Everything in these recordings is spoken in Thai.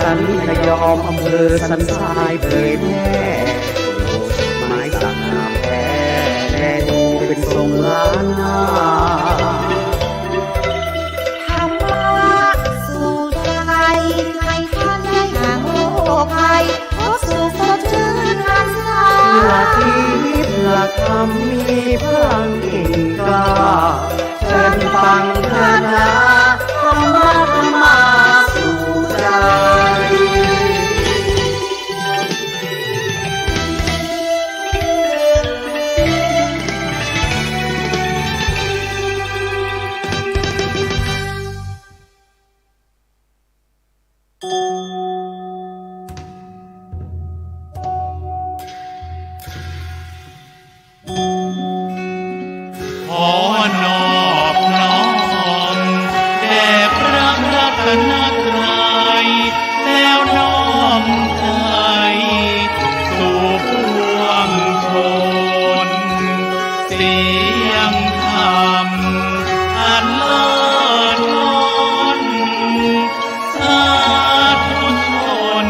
สันขยอมอำเภอสันทรายเผยแพร่ไม้สักงามแท้แลดูเป็นทรงล้านนาธรรมะสู่ใจให้ท่านได้ห่างโรคภัยพบสุขสดชื่นหันษาหลักทิพย์หลักธรรมมีพลังกิ่งกล้าเชิญฟังเถิดนะธรรมะธรรมาสู่ใจขอนอบน้อมแด่พระรัตนตรัยแล้วน้อมใจสู่ปวงชนเสียงธรรมอันเลิศล้นสาธุชน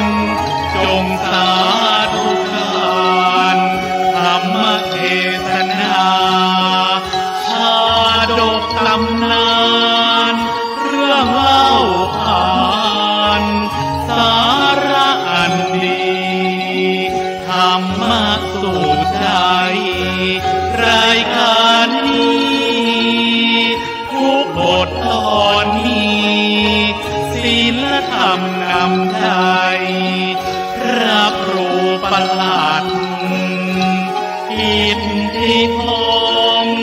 จงสาธุการธรรมเทศนาชาดกตำนานเรื่องเล่าขานสาระอันดีธรรมะสู่ใจรายการนี้ทุกบทตอนนี้ศีลธรรมนำใจพระครูประหลัดอิทธิพงศ์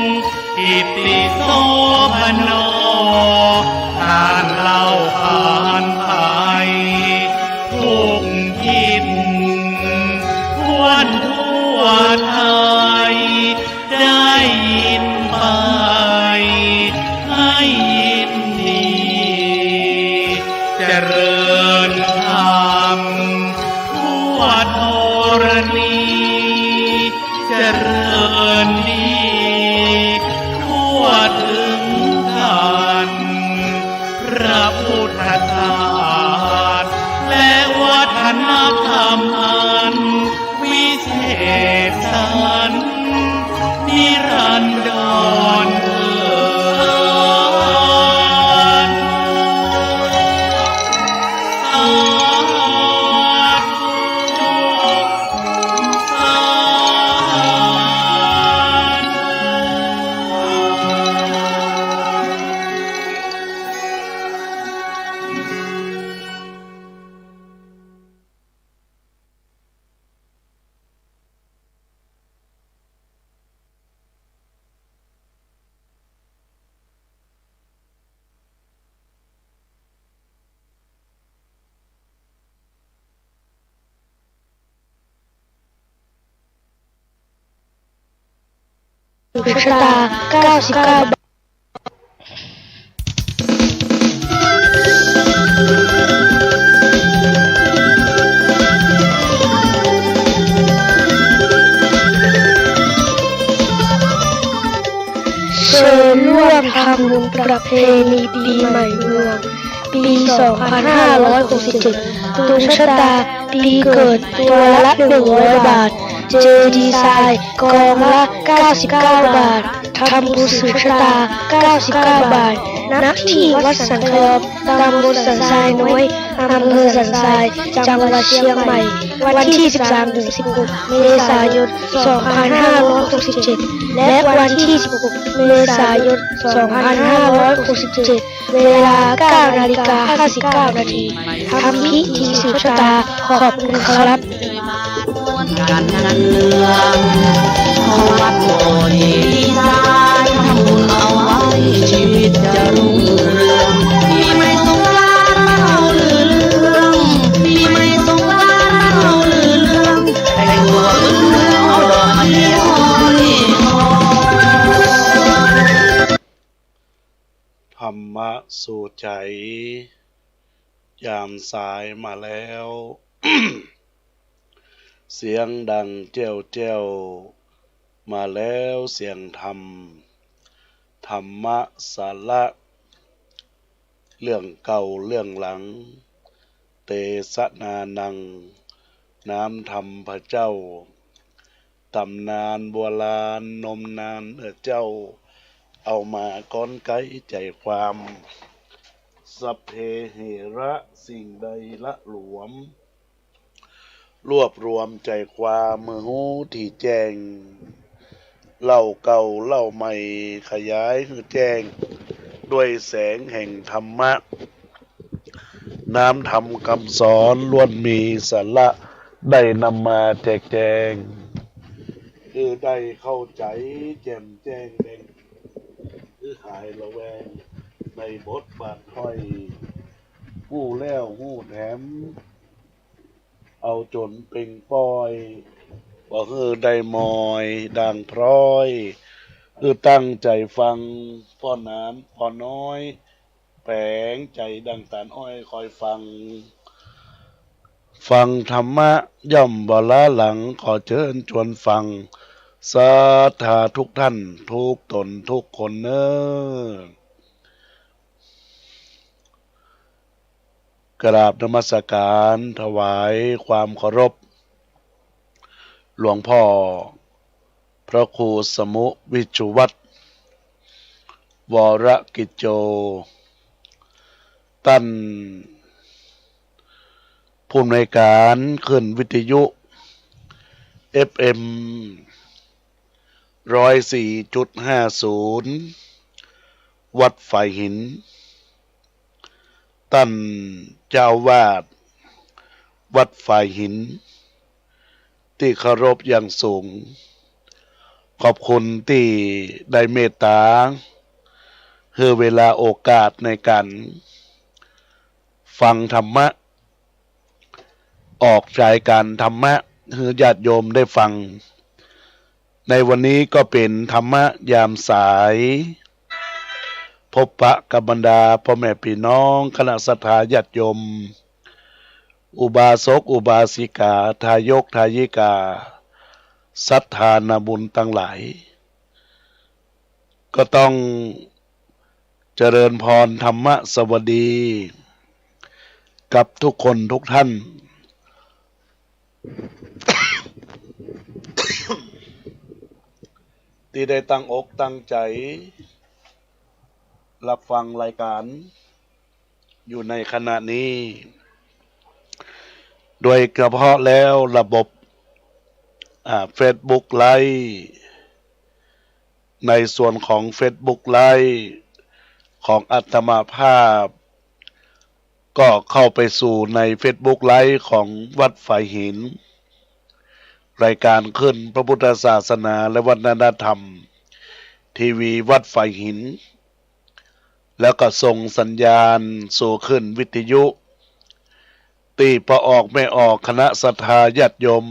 อิทธิโสภโนอ่านเล่าผ่านไปทุกทิศทั่วทั่วไทยได้ยินไปให้ยินดีเจริญธรรมทั่วธรณีเจริญดีทั่วถึงกันพระพุทธศาสตร์และวัฒนธรรมอันวิเศษสันนิรันดรเถิดสาสุขชะตา99 บาทเชิญร่วมทำบุญประเพณีปีใหม่เมืองปี 2567 ดวงชะตาปีเกิดตัวละ 100 บาท เจดีไซน์กองละ 99 บาท ทำบุญสืบชะตา 99 บาท ณ ที่วัดสันทองตำบลสันทรายน้อยอำเภอสันทราย จังหวัดเชียงใหม่ วันที่ 13-16 เมษายน 2567 และวันที่ 16 เมษายน 2567 เวลา 9:59 นาทีทำพิธีสืบชะตา ขอบคุณครับ การงานเมืองของวัดโพธิสายทำบุญเอาไว้ชีวิตจะรุ่งเรืองปีใหม่สงกรานต์เราลือเรื่องปีใหม่สงกรานต์เราลือเรื่องให้หัวเรื่องเอาดอกเดียวธรรมะสู่ใจยามสายมาแล้ว เสียงดังเจ้าเจ้ามาแล้วเสียงธรรมธรรมะสาระเรื่องเก่าเรื่องหลัง เตสนานังน้ำธรรมพระเจ้าตำนานโบราณนมนานเจ้าเอามาก้อนไกใจความสัพเพเหระสิ่งใดละหลวมรวบรวมใจความมือหูที่แจ้งเล่าเก่าเล่าใหม่ขยายให้แจ้งด้วยแสงแห่งธรรมะน้ำธรรมคำสอนล้วนมีสาระได้นำมาแจกแจงคือได้เข้าใจแจ่มแจ้งแดงคือหายระแวงในบทบาทห้อยหู้แล้วหู้แถมเอาจนเป่งปอยบ่คือได้มอยดังพร้อยคือตั้งใจฟังพ่อนานพ่อน้อยแปลงใจดังตาลอ้อยคอยฟังธรรมะย่อมบ่ล้าหลังขอเชิญชวนฟังศรัทธาทุกท่านทุกตนทุกคนเนอกราบนมัสการถวายความเคารพหลวงพ่อพระครูสมุวิชุวัตรวรกิจโจท่านผู้อำนวยการขึ้นวิทยุ FM 104.50 วัดฝ่ายหินท่านเจ้าวาดวัดฝ่ายหินที่เคารพอย่างสูงขอบคุณที่ได้เมตตาให้เวลาโอกาสในการฟังธรรมะออกฉายการธรรมะให้ญาติโยมได้ฟังในวันนี้ก็เป็นธรรมะยามสายพบปะกับบรรดาพ่อแม่พี่น้องคณะศรัทธาญาติโยมอุบาสกอุบาสิกาทายกทายิกาศรัทธานาบุญทั้งหลายก็ต้องเจริญพรธรรมะสวัสดีกับทุกคนทุกท่าน ที่ได้ตั้งอกตั้งใจรับฟังรายการอยู่ในขณะนี้โดยเฉพาะแล้วระบบFacebook Live ในส่วนของ Facebook Live ของอาตมาภาพก็เข้าไปสู่ใน Facebook Live ของวัดฝ่ายหินรายการขึ้นพระพุทธศาสนาและวัฒนธรรมทีวีวัดฝ่ายหินแล้วก็ส่งสัญญาณสู่ขึ้นวิทยุตีพอออกไม่ออกคณะศรัทธาญาติโยม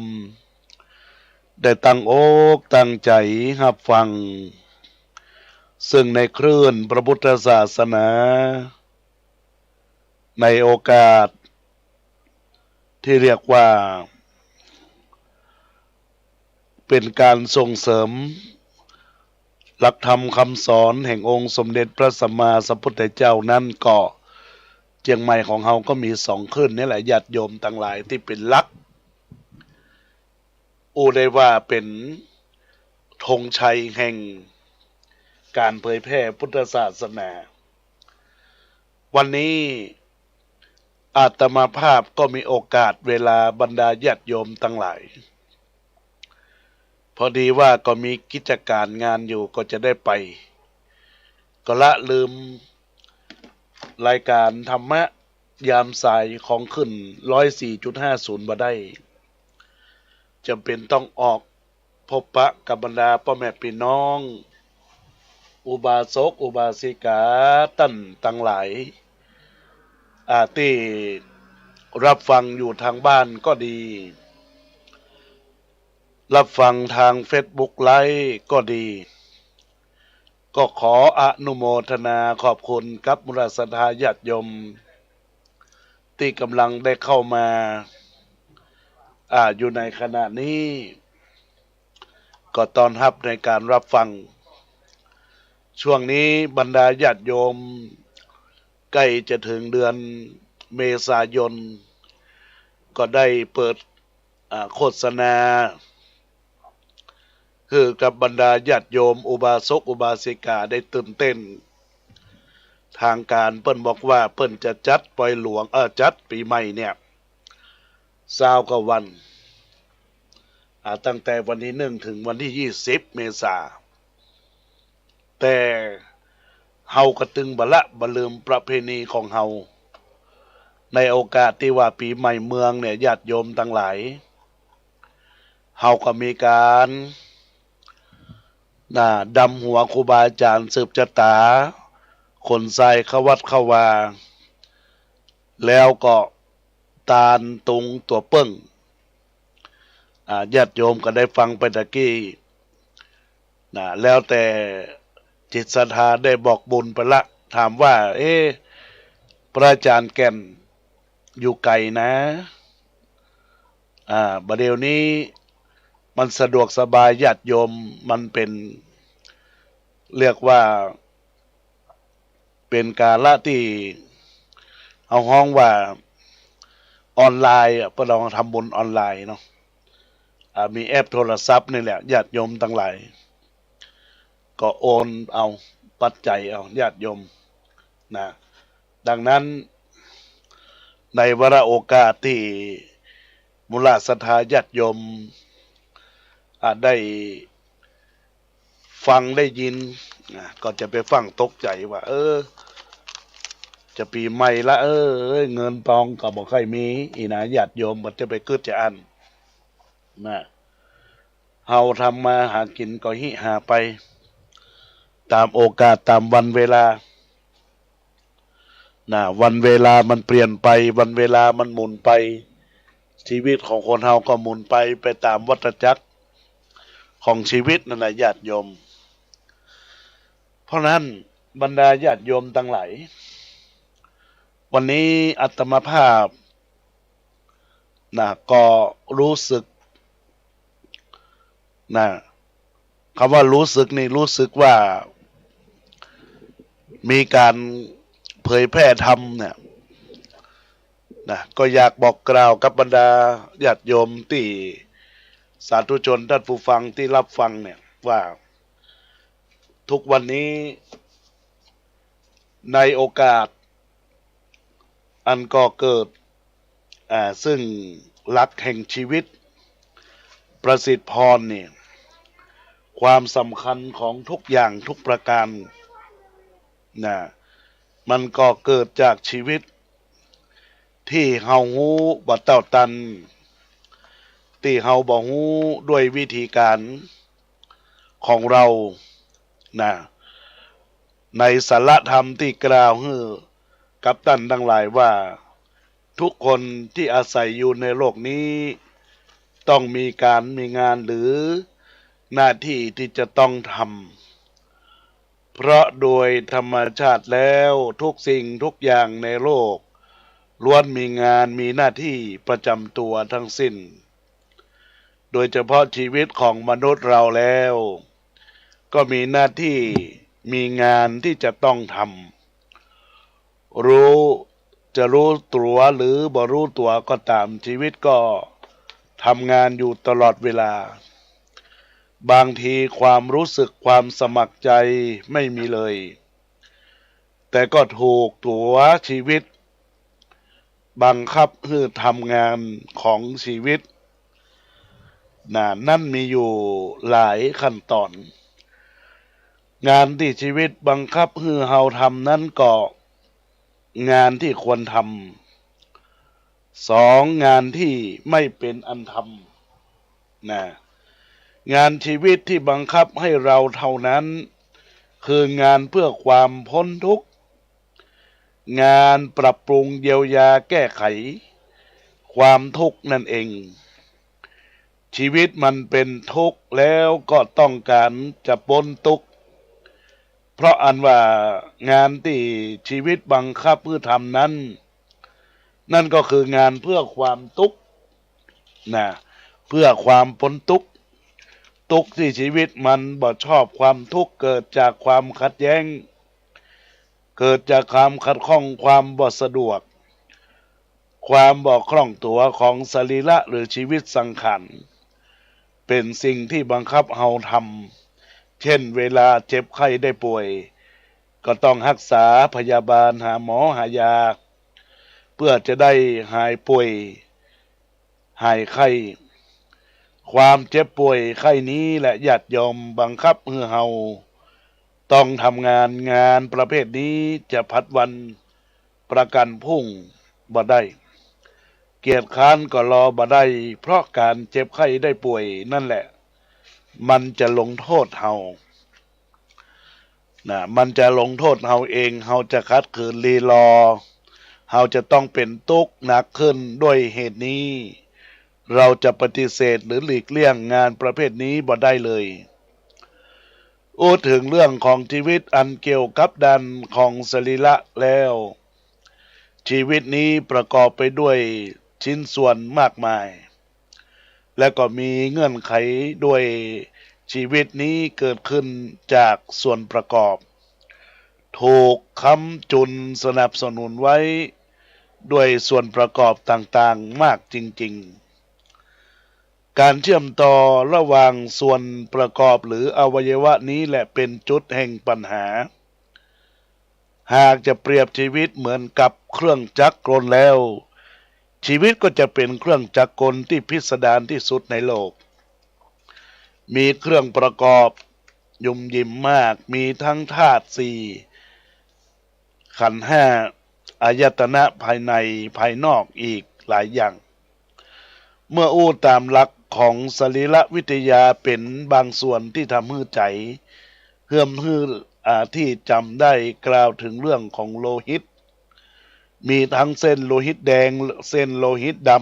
ได้ตั้งอกตั้งใจรับฟังซึ่งในคลื่นพระพุทธศาสนาในโอกาสที่เรียกว่าเป็นการส่งเสริมหลักธรรมคำสอนแห่งองค์สมเด็จพระสัมมาสัมพุทธเจ้านั้นก็เชียงใหม่ของเราก็มี2คลื่นนี่แหละญาติโยมทั้งหลายที่เป็นหลักได้ว่าเป็นธงชัยแห่งการเผยแพร่พุทธศาสนาวันนี้อาตมาภาพก็มีโอกาสเวลาบรรดาญาติโยมทั้งหลายพอดีว่าก็มีกิจการงานอยู่ก็จะได้ไปก็ละลืมรายการธรรมะยามสายของขึ้น 104.50 บ่ได้จำเป็นต้องออกพบปะกับบรรดาพ่อแม่พี่น้องอุบาสกอุบาสิกาท่านทั้งหลายที่รับฟังอยู่ทางบ้านก็ดีรับฟังทาง Facebook Live ก็ดีก็ขออนุโมทนาขอบคุณกับมุราศรัทธาญาติโยมที่กำลังได้เข้ามาอยู่ในขณะนี้ก็ต้อนรับในการรับฟังช่วงนี้บรรดาญาติโยมใกล้จะถึงเดือนเมษายน ก็ได้เปิดโฆษณาคือกับบรรดาญาติโยมอุบาสกอุบาสิกาได้ตื่นเต้นทางการเปิ้นบอกว่าเปิ้นจะจัดปล่อยหลวงจัดปีใหม่เนี่ย20 กว่าวันตั้งแต่วันที่1ถึงวันที่20 เมษาแต่เฮาก็ตึงบ่ลืมประเพณีของเฮาในโอกาสที่ว่าปีใหม่เมืองเนี่ยญาติโยมทั้งหลายเฮาก็มีการดำหัวครูบาอาจารย์สืบชะตาขนทรายเข้าวัดเข้าวาแล้วก็ตาลตุงตัวเปิ้งญาติโยมก็ได้ฟังไปตะกี้แล้วแต่จิตศรัทธาได้บอกบุญไปละถามว่าพระอาจารย์แก่นอยู่ไกลนะบัดเดี๋ยวนี้มันสะดวกสบายญาติโยมมันเป็นเรียกว่าเป็นกาละที่เอาห้องว่าออนไลน์พวกเราทำบุญออนไลน์เนาะมีแอปโทรศัพท์นี่แหละญาติโยมทั้งหลายก็โอนเอาปัจจัยเอาญาติโยมนะดังนั้นในวาระโอกาสที่มุลศรัทธาญาติโยมได้ฟังได้ยินก็จะไปฟังตกใจว่าจะปีใหม่ละเงินทองก็บ่ค่อยมีอีนะญาติโยมมันจะไปกึดจะอันนะเฮาทำมาหากินก็หิหาไปตามโอกาสตามวันเวลาวันเวลามันเปลี่ยนไปวันเวลามันหมุนไปชีวิตของคนเฮาก็หมุนไปตามวัฏจักรของชีวิตนั่นแหละญาติโยมเพราะนั้นบรรดาญาติโยมทั้งหลายวันนี้อาตมาภาพก็รู้สึกคำว่ารู้สึกนี่รู้สึกว่ามีการเผยแพร่ธรรมเนี่ยก็อยากบอกกล่าวกับบรรดาญาติโยมที่สาธุชนท่านผู้ฟังที่รับฟังเนี่ยว่าทุกวันนี้ในโอกาสอันก็เกิดซึ่งหลักแห่งชีวิตประสิทธิพรเนี่ยความสำคัญของทุกอย่างทุกประการมันก็เกิดจากชีวิตที่เฮาฮู้บ่เต้าตันที่เฮาบ่ฮู้ด้วยวิธีการของเราในสารธรรมที่กล่าวให้กับท่านทั้งหลายว่าทุกคนที่อาศัยอยู่ในโลกนี้ต้องมีการมีงานหรือหน้าที่ที่จะต้องทำเพราะโดยธรรมชาติแล้วทุกสิ่งทุกอย่างในโลกล้วนมีงานมีหน้าที่ประจำตัวทั้งสิ้นโดยเฉพาะชีวิตของมนุษย์เราแล้วก็มีหน้าที่มีงานที่จะต้องทำจะรู้ตัวหรือบ่รู้ตัวก็ตามชีวิตก็ทำงานอยู่ตลอดเวลาบางทีความรู้สึกความสมัครใจไม่มีเลยแต่ก็ถูกตัวชีวิตบังคับให้ทำงานของชีวิตนั่นมีอยู่หลายขั้นตอนงานที่ชีวิตบังคับให้เฮาทำนั้นก็งานที่ควรทำ2งานที่ไม่เป็นอันทำงานชีวิตที่บังคับให้เราเท่านั้นคืองานเพื่อความพ้นทุกข์งานปรับปรุงเยียวยาแก้ไขความทุกข์นั่นเองชีวิตมันเป็นทุกข์แล้วก็ต้องการจะพ้นทุกข์เพราะอันว่างานที่ชีวิตบังคับเพื่อทำนั้นนั่นก็คืองานเพื่อความทุกข์เพื่อความพ้นทุกข์ที่ชีวิตมันบ่ชอบความทุกข์เกิดจากความขัดแย้งเกิดจากความขัดข้องความบ่สะดวก ความบอกคล่องตัวของสรีระหรือชีวิตสังขารเป็นสิ่งที่บังคับเฮาทำเช่นเวลาเจ็บไข้ได้ป่วยก็ต้องรักษาพยาบาลหาหมอหายาเพื่อจะได้หายป่วยหายไข้ความเจ็บป่วยไข้นี้และญาติโยมบังคับให้เฮาต้องทำงานประเภทนี้จะพัดวันประกันพรุ่งบ่ได้เกียรติค้านก็รอบ่ได้เพราะการเจ็บไข้ได้ป่วยนั่นแหละมันจะลงโทษเฮามันจะลงโทษเฮาเองเฮาจะคัดขืนรีรอเฮาจะต้องเป็นทุกข์หนักขึ้นด้วยเหตุนี้เราจะปฏิเสธหรือหลีกเลี่ยงงานประเภทนี้บ่ได้เลยพูดถึงเรื่องของชีวิตอันเกี่ยวกับด้านของสรีระแล้วชีวิตนี้ประกอบไปด้วยชิ้นส่วนมากมายและก็มีเงื่อนไขด้วยชีวิตนี้เกิดขึ้นจากส่วนประกอบถูกค้ำจุนสนับสนุนไว้ด้วยส่วนประกอบต่างๆมากจริงๆการเชื่อมต่อระหว่างส่วนประกอบหรืออวัยวะนี้แหละเป็นจุดแห่งปัญหาหากจะเปรียบชีวิตเหมือนกับเครื่องจักรกลแล้วชีวิตก็จะเป็นเครื่องจักรกลที่พิสดารที่สุดในโลกมีเครื่องประกอบยุ่มยิ้มมากมีทั้งธาตุสี่ขันธ์ห้าอายตนะภายในภายนอกอีกหลายอย่างเมื่ออู้ตามหลักของสรีรวิทยาเป็นบางส่วนที่ทำให้ใจเฮื่อมฮือที่จำได้กล่าวถึงเรื่องของโลหิตมีทั้งเส้นโลหิตแดงเส้นโลหิตด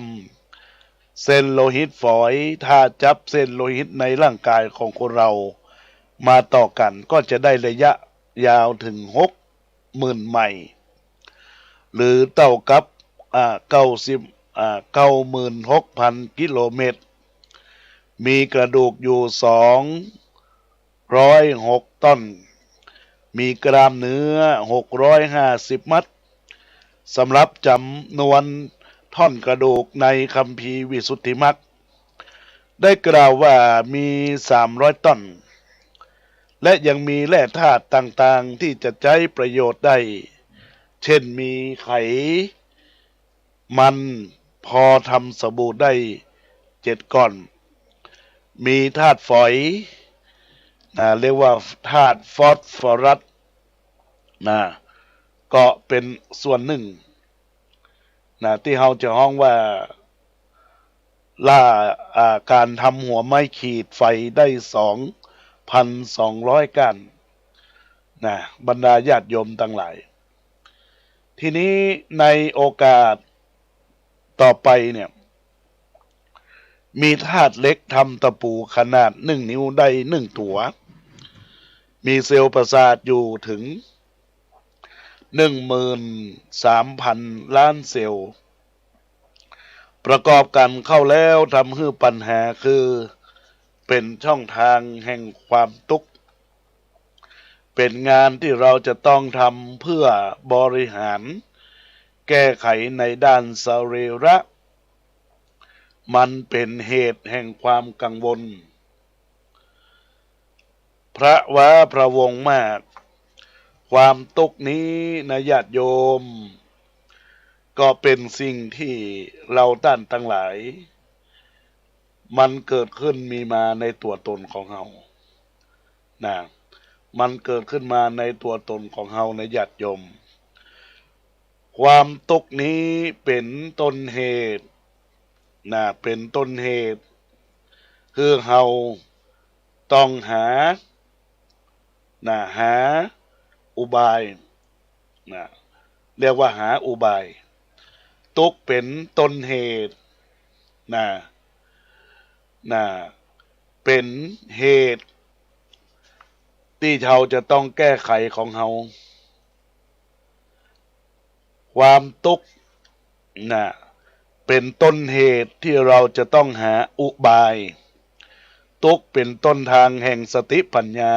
ำเส้นโลหิตฝอยถ้าจับเส้นโลหิตในร่างกายของคนเรามาต่อกันก็จะได้ระยะยาวถึง60,000 ไมล์หรือเท่ากับ96,000 กิโลเมตรมีกระดูกอยู่206ต้นมีกล้ามเนื้อ650 มัดสำหรับจำนวนท่อนกระดูกในคัมภีร์วิสุทธิมรรคได้กล่าวว่ามี300ต้นและยังมีแร่ธาตุต่างๆที่จะใช้ประโยชน์ได้เช่นมีไขมันพอทำสบู่ได้7 ก้อนมีธาตุฝอยเรียกว่าธาตุฟอสฟอรัสก็เป็นส่วนหนึ่งที่เราจะฮ้องว่าการทำหัวไม้ขีดไฟได้ 2,200 ก้านบรรดาญาติโยมทั้งหลายทีนี้ในโอกาสต่อไปเนี่ยมีธาตุเหล็กทำตะปูขนาด1 นิ้วได้1 ตัวมีเซลล์ประสาทอยู่ถึง 13,000 ล้านเซลล์ประกอบกันเข้าแล้วทำให้ปัญหาคือเป็นช่องทางแห่งความทุกข์เป็นงานที่เราจะต้องทำเพื่อบริหารแก้ไขในด้านสรีระมันเป็นเหตุแห่งความกังวลพระว้าพระวงมากความทุกข์นี้นะญาติโยมก็เป็นสิ่งที่เราท่านทั้งหลายมันเกิดขึ้นมีมาในตัวตนของเรามันเกิดขึ้นมาในตัวตนของเราในญาติโยมความทุกข์นี้เป็นต้นเหตุเป็นต้นเหตุคือเราต้องหาอุบายเรียกว่าหาอุบายทุกข์เป็นต้นเหตุเป็นเหตุที่เราจะต้องแก้ไขของเราความทุกข์เป็นต้นเหตุที่เราจะต้องหาอุบายทุกข์เป็นต้นทางแห่งสติปัญญา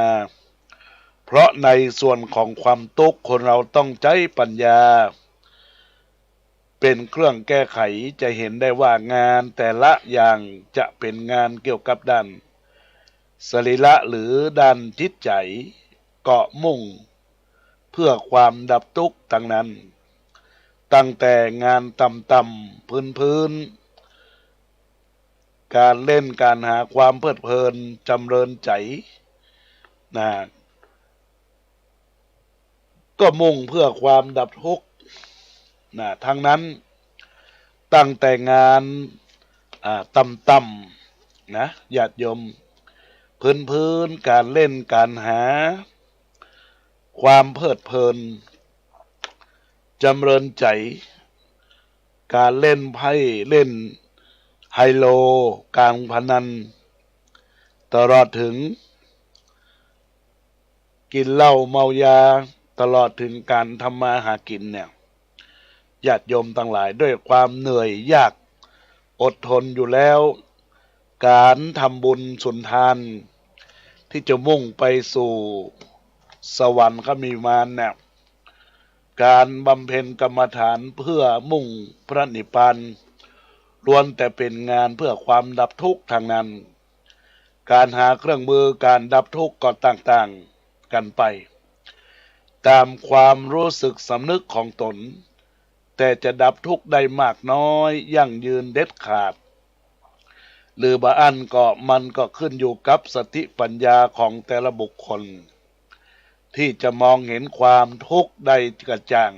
เพราะในส่วนของความทุกข์คนเราต้องใช้ปัญญา เป็นเครื่องแก้ไขจะเห็นได้ว่างานแต่ละอย่างจะเป็นงานเกี่ยวกับด้านสรีระหรือด้านจิตใจเกาะมุ่งเพื่อความดับทุกข์ทั้งนั้นตั้งแต่งานต่ำๆพื้นๆการเล่นการหาความเพลิดเพลินจำเริญใจนะก็มุ่งเพื่อความดับทุกข์นะทั้งนั้นตั้งแต่งานต่ำๆนะญาติโยมพื้นๆการเล่นการหาความเพลิดเพลินจำเริญใจการเล่นไพ่เล่นไฮโลการพนันตลอดถึงกินเหล้าเมายาตลอดถึงการทำมาหากินเนี่ยญาติโยมทั้งหลายด้วยความเหนื่อยยากอดทนอยู่แล้วการทำบุญสุนทานที่จะมุ่งไปสู่สวรรค์ก็มีมาเนี่ยการบำเพ็ญกรรมฐานเพื่อมุ่งพระนิพพานล้วนแต่เป็นงานเพื่อความดับทุกข์ทางนั้นการหาเครื่องมือการดับทุกข์ก็ต่างๆกันไปตามความรู้สึกสำนึกของตนแต่จะดับทุกข์ได้มากน้อยยั่งยืนเด็ดขาดหรือบางอันก็มันก็ขึ้นอยู่กับสติปัญญาของแต่ละบุคคลที่จะมองเห็นความทุกข์ได้กระจ่าง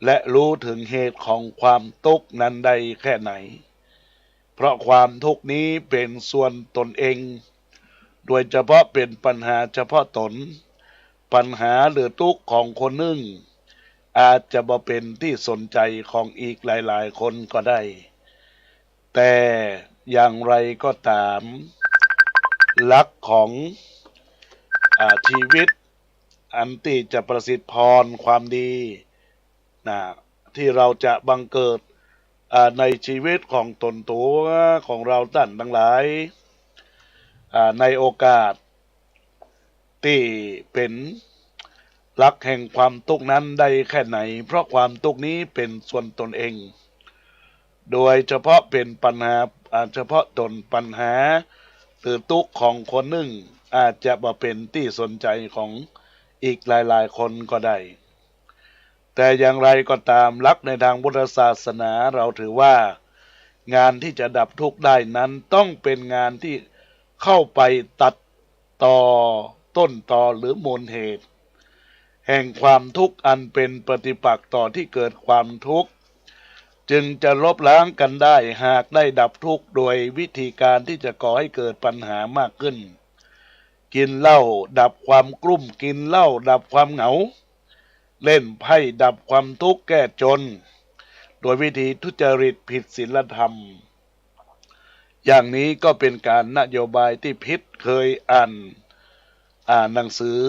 และรู้ถึงเหตุของความทุกข์นั้นได้แค่ไหนเพราะความทุกข์นี้เป็นส่วนตนเองโดยเฉพาะเป็นปัญหาเฉพาะตนปัญหาหรือทุกข์ของคนหนึ่งอาจจะบ่เป็นที่สนใจของอีกหลายๆคนก็ได้แต่อย่างไรก็ตามหลักของชีวิตอันที่จะประสิทธิพรความดีนะที่เราจะบังเกิดในชีวิตของตนตัวของเราท่านทั้งหลายในโอกาสที่เป็นหลักแห่งความทุกข์นั้นได้แค่ไหนเพราะความทุกข์นี้เป็นส่วนตนเองโดยเฉพาะเป็นปัญหาเฉพาะตนปัญหาหรือทุกข์ของคนหนึ่งอาจจะมาเป็นที่สนใจของอีกหลายๆคนก็ได้แต่อย่างไรก็ตามหลักในทางพุทธศาสนาเราถือว่างานที่จะดับทุกข์ได้นั้นต้องเป็นงานที่เข้าไปตัดต่อต้นตอหรือมูลเหตุแห่งความทุกข์อันเป็นปฏิปักษ์ต่อที่เกิดความทุกข์จึงจะลบล้างกันได้หากได้ดับทุกข์โดยวิธีการที่จะก่อให้เกิดปัญหามากขึ้นกินเหล้าดับความกลุ้มกินเหล้าดับความเหงาเล่นไพ่ดับความทุกข์แก้จนโดยวิธีทุจริตผิดศีลธรรมอย่างนี้ก็เป็นการนโยบายที่ผิดเคยอ่านหนังสือ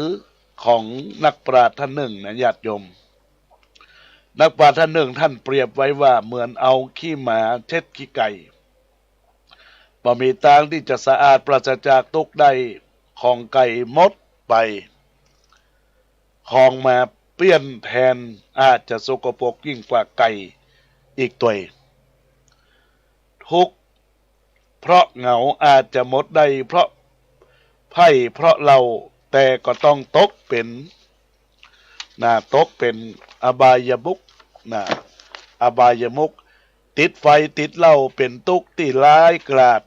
ของนักปราชญ์ท่านหนึ่งนะญาติโยมนักปราชญ์ท่านหนึ่งท่านเปรียบไว้ว่าเหมือนเอาขี้หมาเช็ดขี้ไก่บ่มีทางที่จะสะอาดปราศจากทุกข์ได้ของไก่มดไปของมาเปลี่ยนแทนอาจจะสกปรกยิ่งกว่าไก่อีกตัวทุกข์เพราะเหงาอาจจะหมดได้เพราะไพ่เพราะเราแต่ก็ต้องตกเป็นตกเป็นอบายมุขอบายมุขติดไฟติดเหล้าเป็นทุกข์ที่ร้ายกาจ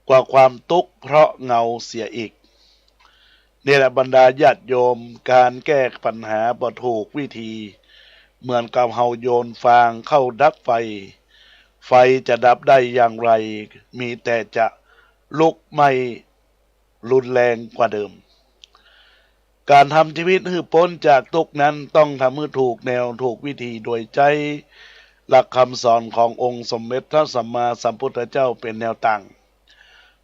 กว่าความทุกข์เพราะเหงาเสียอีกนี่แหละบรรดาญาติโยมการแก้ปัญหาบ่ถูกวิธีเหมือนกับเฮาโยนฟางเข้าดับไฟไฟจะดับได้อย่างไรมีแต่จะลุกไหม้รุนแรงกว่าเดิมการทำชีวิตให้พ้นจากทุกข์นั้นต้องทำให้ถูกแนวถูกวิธีโดยใจหลักคำสอนขององค์สมเด็จพระสัมมาสัมพุทธเจ้าเป็นแนวตั้ง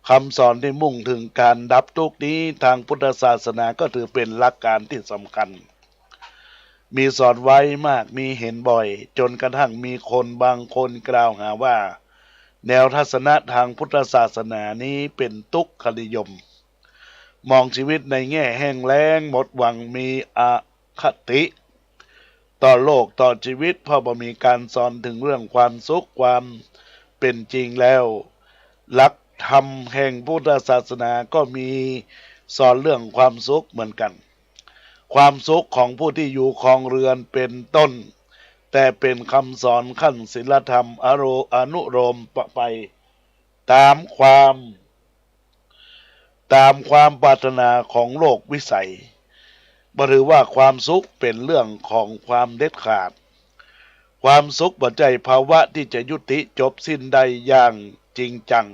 คำสอนที่มุ่งถึงการดับทุกข์นี้ทางพุทธศาสนาก็ถือเป็นหลักการที่สำคัญมีสอนไว้มากมีเห็นบ่อยจนกระทั่งมีคนบางคนกล่าวหาว่าแนวทัศนะทางพุทธศาสนานี้เป็นทุกขนิยมมองชีวิตในแง่แห้งแล้งหมดหวังมีอคติ ต่อโลกต่อชีวิตเพราะบ่มีการสอนถึงเรื่องความสุขความเป็นจริงแล้วหลักธรรมแห่งพุทธศาสนาก็มีสอนเรื่องความสุขเหมือนกันความสุขของผู้ที่อยู่ครองเรือนเป็นต้นแต่เป็นคำสอนขั้นศีลธรรมอนุโลมไปตามความปรารถนาของโลกวิสัยบ่ถือว่าความสุขเป็นเรื่องของความเด็ดขาดความสุขบ่ใจภาวะที่จะยุติจบสิ้นได้อย่างจริงจัง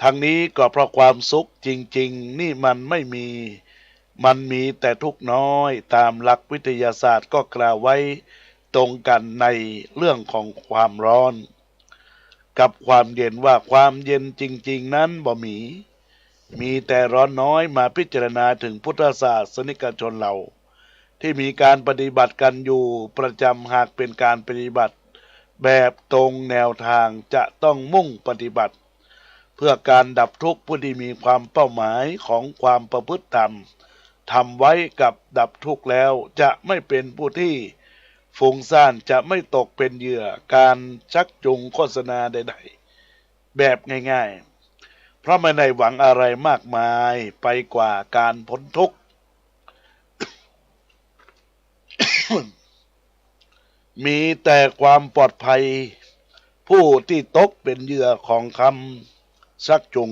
ทั้งนี้ก็เพราะความสุขจริงๆนี่มันไม่มีมันมีแต่ทุกข์น้อยตามหลักวิทยาศาสตร์ก็กล่าวไว้ตรงกันในเรื่องของความร้อนกับความเย็นว่าความเย็นจริงๆนั้นบ่มีแต่ร้อนน้อยมาพิจารณาถึงพุทธศาสนิกชนเราที่มีการปฏิบัติกันอยู่ประจำหากเป็นการปฏิบัติแบบตรงแนวทางจะต้องมุ่งปฏิบัติเพื่อการดับทุกข์ผู้ที่มีความเป้าหมายของความประพฤติธรรมทำไว้กับดับทุกข์แล้วจะไม่เป็นผู้ที่ฟุ้งซ่านจะไม่ตกเป็นเหยื่อการชักจูงโฆษณาใดๆแบบง่ายๆเพราะไม่ได้หวังอะไรมากมายไปกว่าการพ้นทุกข์ มีแต่ความปลอดภัยผู้ที่ตกเป็นเหยื่อของคำชักจูง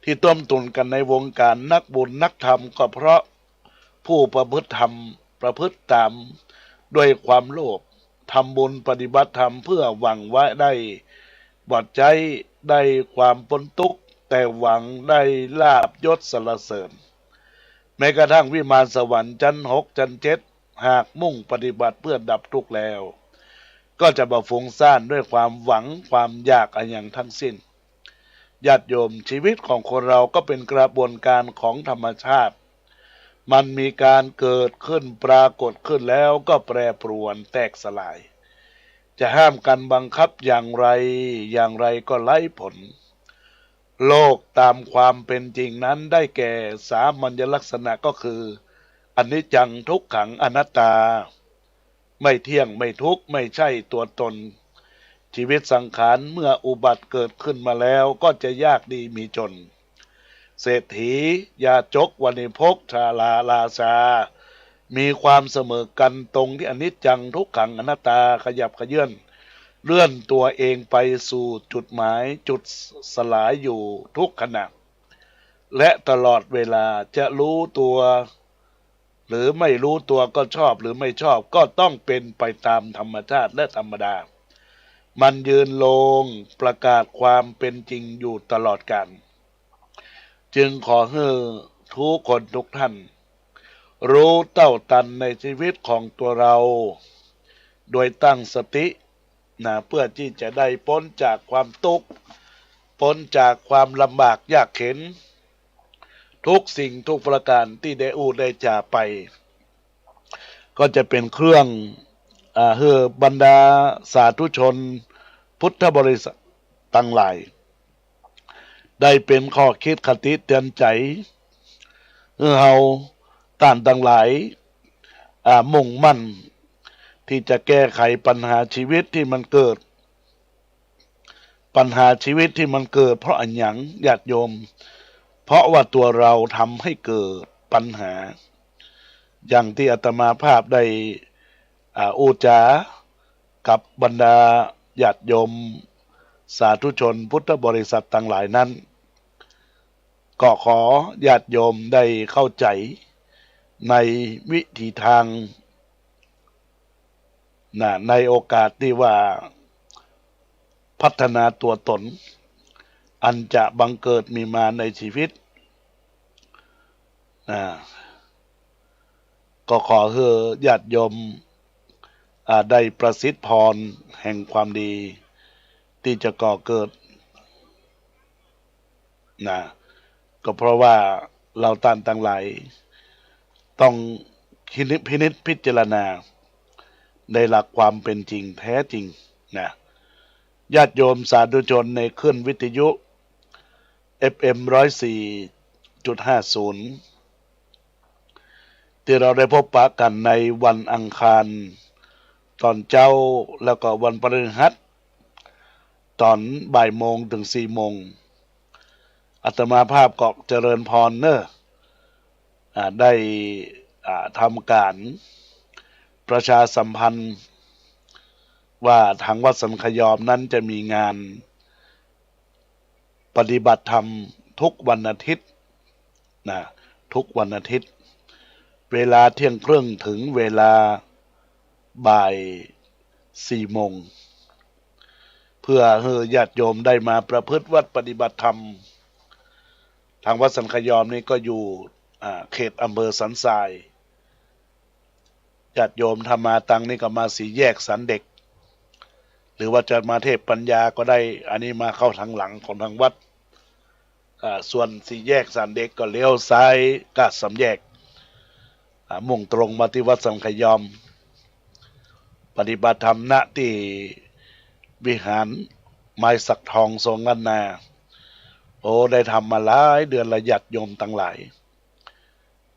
ที่ต้มตุนกันในวงการนักบุญนักธรรมก็เพราะผู้ประพฤติธรรมประพฤติตามด้วยความโลภทำบุญปฏิบัติธรรมเพื่อหวังว่าได้บอดใจได้ความพ้นทุกข์แต่หวังได้ลาภยศสรรเสริญแม้กระทั่งวิมานสวรรค์ชั้น6ชั้น7หากมุ่งปฏิบัติเพื่อดับทุกข์แล้วก็จะบ่ฟุ้งซ่านด้วยความหวังความอยากอะไรอย่างทั้งสิ้นญาติโยมชีวิตของคนเราก็เป็นกระบวนการของธรรมชาติมันมีการเกิดขึ้นปรากฏขึ้นแล้วก็แปรปรวนแตกสลายจะห้ามกันบังคับอย่างไรก็ไร้ผลโลกตามความเป็นจริงนั้นได้แก่สามัญลักษณะก็คืออนิจจังทุกขังอนัตตาไม่เที่ยงไม่ทุกข์ไม่ใช่ตัวตนชีวิตสังขารเมื่ออุบัติเกิดขึ้นมาแล้วก็จะยากดีมีจนเศรษฐียาจกวณิพกชาลาราชามีความเสมอกันตรงที่อนิจจังทุกขังอนัตตาขยับขยื่นเลื่อนตัวเองไปสู่จุดหมายจุดสลายอยู่ทุกขณะและตลอดเวลาจะรู้ตัวหรือไม่รู้ตัวก็ชอบหรือไม่ชอบก็ต้องเป็นไปตามธรรมชาติและธรรมดามันยืนลงประกาศความเป็นจริงอยู่ตลอดกาลจึงขอให้ทุกคนทุกท่านรู้เต้าตันในชีวิตของตัวเราโดยตั้งสติเพื่อที่จะได้พ้นจากความทุกข์พ้นจากความลำบากยากเข็ญทุกสิ่งทุกประการที่ได้ได้จากไปก็จะเป็นเครื่องให้บรรดาสาธุชนพุทธบริษัททั้งหลายได้เป็นข้อคิดคติเตือนใจเฮาท่านทั้งหลายมุ่งมั่นที่จะแก้ไขปัญหาชีวิตที่มันเกิดเพราะอันหยังญาติโยมเพราะว่าตัวเราทำให้เกิดปัญหาอย่างที่อาตมาภาพได้อุจากับบรรดาญาติโยมสาธุชนพุทธบริษัททั้งหลายนั้นก็ขอญาติโยมได้เข้าใจในวิธีทางในโอกาสที่ว่าพัฒนาตัวตนอันจะบังเกิดมีมาในชีวิตก็ขอให้ญาติโยมได้ประสิทธิ์พรแห่งความดีที่จะก่อเกิดก็เพราะว่าเราท่านทั้งหลายต้องพินิจพิจารณาในหลักความเป็นจริงแท้จริงญาติโยมสาธุชนในคลื่นวิทยุ FM 104.50 ที่เราได้พบปะกันในวันอังคารตอนเจ้าแล้วก็วันพฤหัสตอนบ่ายโมงถึง4 โมงอาตมาภาพก็เจริญพรเนอะได้ทำการประชาสัมพันธ์ว่าทางวัดสันขยอมนั้นจะมีงานปฏิบัติธรรมทุกวันอาทิตย์นะทุกวันอาทิตย์เวลาเที่ยงครึ่งถึงเวลาบ่าย4 โมงเพื่อให้ญาติโยมได้มาประพฤติวัดปฏิบัติธรรมทางวัดสันขยอมนี่ก็อยู่เขตอำเภอสันทรายญาติโยมทำมาตังนี่ก็มา4 แยกสันเด็กหรือว่าจะมาเทพปัญญาก็ได้อันนี้มาเข้าทางหลังของทางวัดส่วน4 แยกสันเด็กก็เลี้ยวซ้ายก็3 แยกมุ่งตรงมาที่วัดสันขยอมปฏิบัติธรรมณที่วิหารไม้สักทองทรงล้านนาโอ้ได้ทำมาหลายเดือนละญาติโยมตั้งหลาย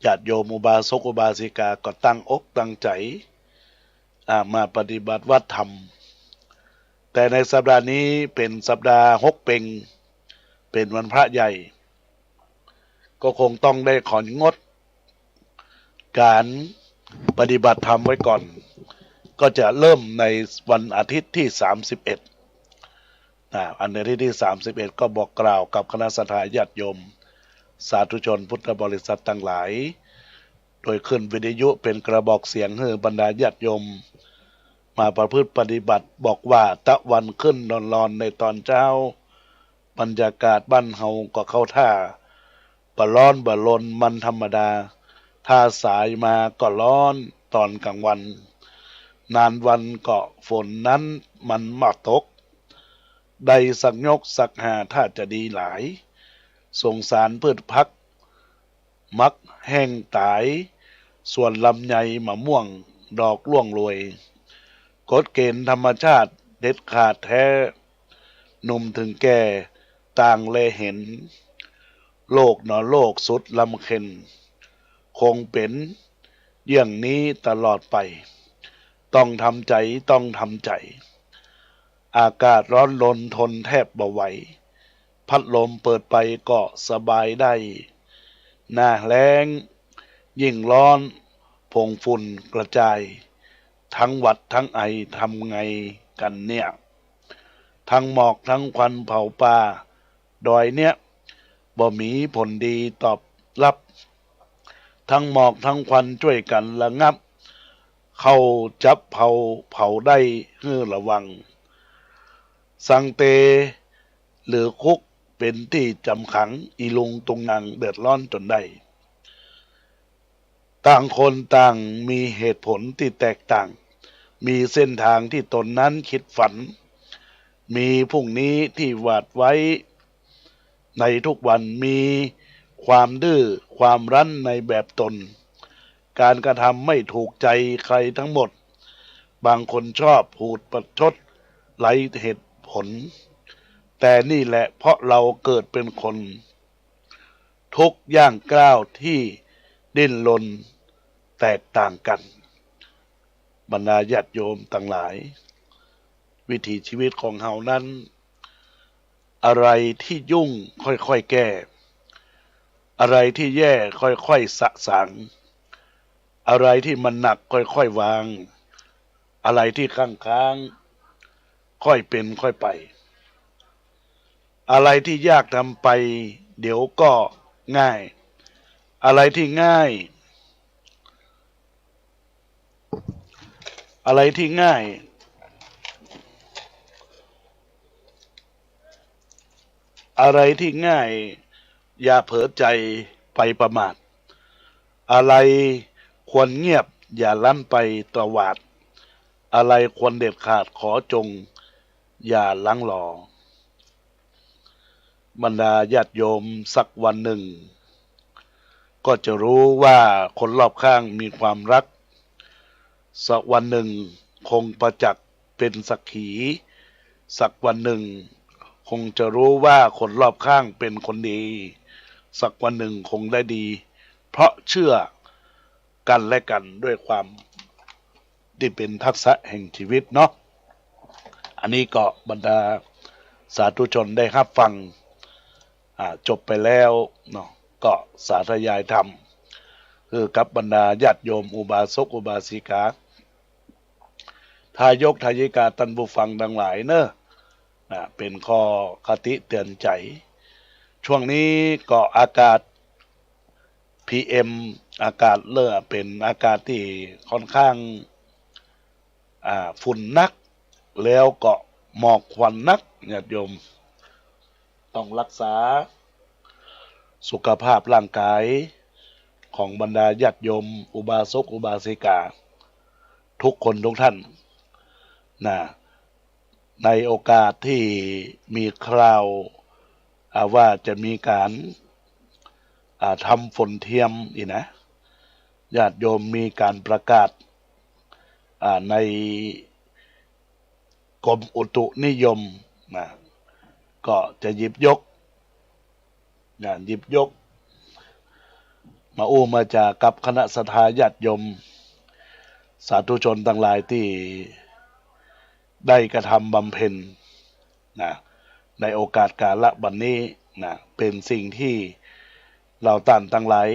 ญาติโยมอุบาสกอุบาสิกาก็ตั้งอกตั้งใจมาปฏิบัติวัดธรรมแต่ในสัปดาห์นี้เป็นสัปดาห์6 เพ็งเป็นวันพระใหญ่ก็คงต้องได้ของดการปฏิบัติธรรมไว้ก่อนก็จะเริ่มในวันอาทิตย์ที่31อันในที่31ก็บอกกล่าวกับคณะสัตยาญาติโยมสาธุชนพุทธบริษัททั้งหลายโดยขึ้นวิทยุเป็นกระบอกเสียงให้บรรดาญาติโยมมาประพฤติปฏิบัติบอกว่าตะวันขึ้นร้อนๆในตอนเช้าบรรยากาศบ้านเฮาก็เข้าท่าบะร้อนบะลนมันธรรมดาถ้าสายมาก็ร้อนตอนกลางวันนานวันก็ฝนนั้นมันมาตกได้สักยกสักหาถ้าจะดีหลายสงสารพืชพักมักแห้งตายส่วนลำไยมะม่วงดอกร่วงโรยกฎเกณฑ์ธรรมชาติเด็ดขาดแท้หนุ่มถึงแก่ต่างเลยเห็นโลกหนอโลกสุดลำเค็นคงเป็นอย่างนี้ตลอดไปต้องทำใจต้องทำใจอากาศร้อนรนทนแทบบ่ไหวพัดลมเปิดไปก็สบายได้หน้าแล้งยิ่งร้อนผงฝุ่นกระจายทั้งหวัดทั้งไอทำไงกันเนี่ยทั้งหมอกทั้งควันเผาป่าดอยเนี่ยบ่มีผลดีตอบรับทั้งหมอกทั้งควันช่วยกันระงับเข้าจับเผาได้ให้ระวังสังเตหรือคุกเป็นที่จำขังอีลุงตุงนางเดือดร้อนจนได้ต่างคนต่างมีเหตุผลที่แตกต่างมีเส้นทางที่ตนนั้นคิดฝันมีพรุ่งนี้ที่วาดไว้ในทุกวันมีความดื้อความรั้นในแบบตนการกระทำไม่ถูกใจใครทั้งหมดบางคนชอบพูดประชดไร้เหตุผลแต่นี่แหละเพราะเราเกิดเป็นคนทุกย่างก้าวที่ดิ้นรนแตกต่างกันบรรดาญาติโยมต่างหลายวิถีชีวิตของเฮานั้นอะไรที่ยุ่งค่อยๆแก้อะไรที่แย่ค่อยๆสะสางอะไรที่มันหนักค่อยๆวางอะไรที่ค้างๆค่อยเป็นค่อยไปอะไรที่ยากทำไปเดี๋ยวก็ง่ายอะไรที่ง่ายอะไรที่ง่ายอะไรที่ง่ายอย่าเผลอใจไปประมาทอะไรควรเงียบอย่าลั่นไปตวาดอะไรควรเด็ดขาดขอจงอย่าลังหลอบรรดาญาติโยมสักวันหนึ่งก็จะรู้ว่าคนรอบข้างมีความรักสักวันหนึ่งคงประจักษ์เป็นสักขีสักวันหนึ่งคงจะรู้ว่าคนรอบข้างเป็นคนดีสักวันหนึ่งคงได้ดีเพราะเชื่อ กันและกันด้วยความที่เป็นทักษะแห่งชีวิตเนาะอันนี้ก็บรรดาสาธุชนได้รับฟังจบไปแล้วเนาะก็สาธยายธรรมคือกับบรรดาญาติโยมอุบาสกอุบาสิกาทายกทายิกาตันผู้ฟังดังหลายเนอะเป็นข้อคติเตือนใจช่วงนี้ก็อากาศ PM อากาศเป็นอากาศที่ค่อนข้างฝุ่นนักแล้วก็หมอกควันนักญาติโยมต้องรักษาสุขภาพร่างกายของบรรดาญาติโยมอุบาสกอุบาสิกาทุกคนทุกท่านในโอกาสที่มีคราวว่าจะมีการทำฝนเทียมอีกนะญาติโยมมีการประกาศในกรมอุตุนิยมก็จะหยิบยกมามาจากกับคณะสัทธาญาติโยมสาธุชนทั้งหลายที่ได้กระทำบำเพ็ญในโอกาสกาลบัดนี้เป็นสิ่งที่เราท่านทั้งหลาย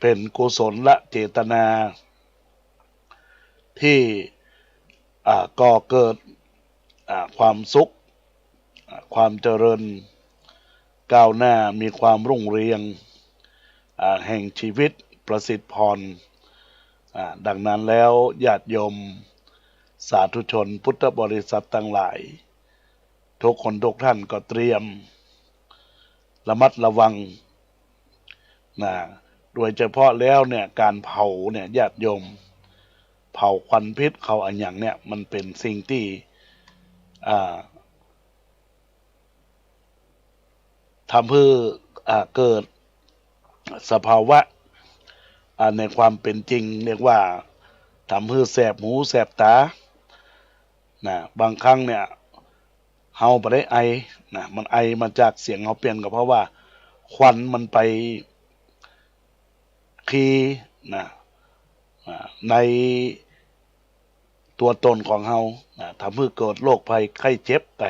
เป็นกุศลและเจตนาที่ก่อเกิดความสุขความเจริญก้าวหน้ามีความรุ่งเรืองแห่งชีวิตประสิทธิพรดังนั้นแล้วญาติโยมสาธุชนพุทธบริษัททั้งหลายทุกคนทุกท่านก็เตรียมระมัดระวังโดยเฉพาะแล้วเนี่ยการเผาเนี่ยญาติโยมเผาควันพิษเขาอันอย่างเนี่ยมันเป็นสิ่งที่ทำให้เกิดสภาวะในความเป็นจริงเรียกว่าทำให้แสบหูแสบตาบางครั้งเนี่ยเฮาบ่ได้ไอมันไอมาจากเสียงเฮาเปลี่ยนก็เพราะว่าควันมันไปคีในตัวตนของเฮาทำให้เกิดโรคภัยไข้เจ็บไป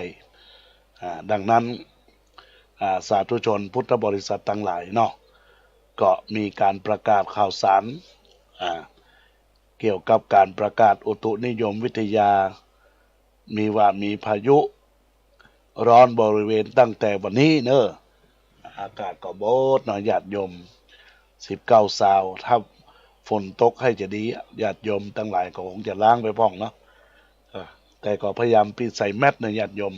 ดังนั้นสาธุชนพุทธบริษัททั้งหลายเนาะก็มีการประกาศข่าวสารเกี่ยวกับการประกาศอุตุนิยมวิทยามีพายุร้อนบริเวณตั้งแต่วันนี้เนอะอากาศก็บดหน่อยญาติโยม19 ซาวถ้าฝนตกให้จะดีญาติโยมทั้งหลายก็คงจะล้างไปพ้องเนาะแต่ก็พยายามใส่แมสในญาติโยม